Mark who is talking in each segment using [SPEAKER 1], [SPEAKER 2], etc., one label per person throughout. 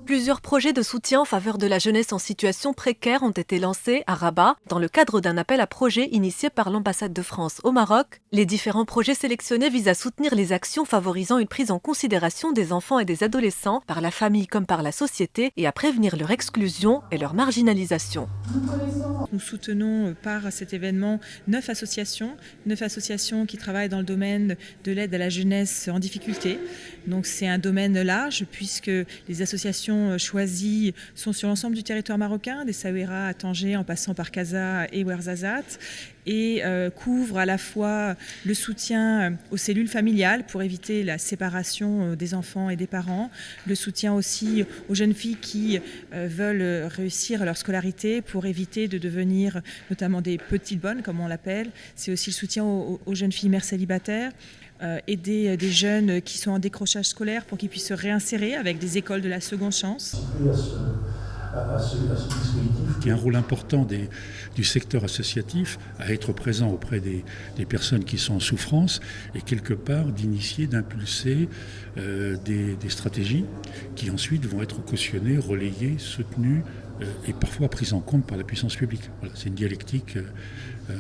[SPEAKER 1] Plusieurs projets de soutien en faveur de la jeunesse en situation précaire ont été lancés à Rabat dans le cadre d'un appel à projets initié par l'ambassade de France au Maroc. Les différents projets sélectionnés visent à soutenir les actions favorisant une prise en considération des enfants et des adolescents par la famille comme par la société et à prévenir leur exclusion et leur marginalisation.
[SPEAKER 2] Nous soutenons par cet événement 9 associations qui travaillent dans le domaine de l'aide à la jeunesse en difficulté. Donc c'est un domaine large puisque les associations choisies sont sur l'ensemble du territoire marocain, d'Essaouira à Tanger en passant par Casa et Ouarzazate, et couvrent à la fois le soutien aux cellules familiales pour éviter la séparation des enfants et des parents, le soutien aussi aux jeunes filles qui veulent réussir leur scolarité pour éviter de devenir notamment des petites bonnes comme on l'appelle. C'est aussi le soutien aux jeunes filles mères célibataires, aider des jeunes qui sont en décrochage scolaire pour qu'ils puissent se réinsérer avec des écoles de la seconde chance.
[SPEAKER 3] Il y a un rôle important du secteur associatif à être présent auprès des personnes qui sont en souffrance et quelque part d'initier, d'impulser des stratégies qui ensuite vont être cautionnées, relayées, soutenues et parfois prises en compte par la puissance publique. Voilà, c'est une dialectique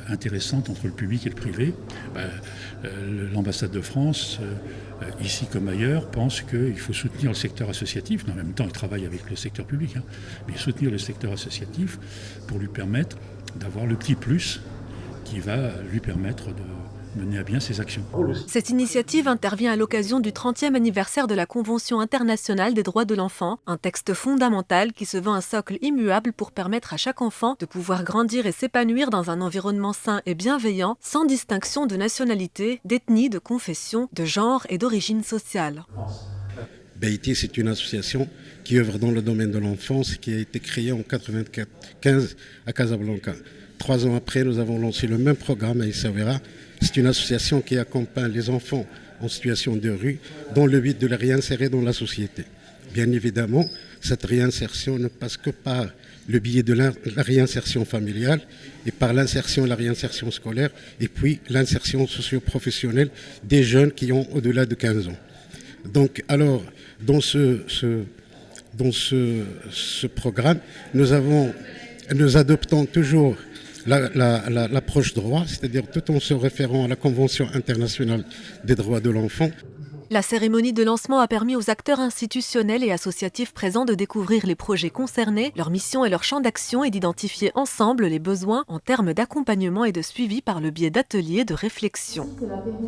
[SPEAKER 3] intéressante entre le public et le privé. L'ambassade de France, ici comme ailleurs, pense qu'il faut soutenir le secteur associatif, mais en même temps il travaille avec le secteur public, mais soutenir le secteur associatif pour lui permettre d'avoir le petit plus qui va lui permettre de mener à bien ses actions.
[SPEAKER 1] Cette initiative intervient à l'occasion du 30e anniversaire de la Convention internationale des droits de l'enfant, un texte fondamental qui se veut un socle immuable pour permettre à chaque enfant de pouvoir grandir et s'épanouir dans un environnement sain et bienveillant, sans distinction de nationalité, d'ethnie, de confession, de genre et d'origine sociale.
[SPEAKER 4] Beïti, c'est une association qui œuvre dans le domaine de l'enfance et qui a été créée en 1995 à Casablanca. 3 ans après, nous avons lancé le même programme à Essaouira. C'est une association qui accompagne les enfants en situation de rue dans le but de les réinsérer dans la société. Bien évidemment, cette réinsertion ne passe que par le biais de la réinsertion familiale et par l'insertion et la réinsertion scolaire et puis l'insertion socio-professionnelle des jeunes qui ont au-delà de 15 ans. Donc, alors, dans ce programme, nous adoptons toujours l'approche droit, c'est-à-dire tout en se référant à la Convention internationale des droits de l'enfant.
[SPEAKER 1] La cérémonie de lancement a permis aux acteurs institutionnels et associatifs présents de découvrir les projets concernés, leur mission et leur champ d'action et d'identifier ensemble les besoins en termes d'accompagnement et de suivi par le biais d'ateliers de réflexion.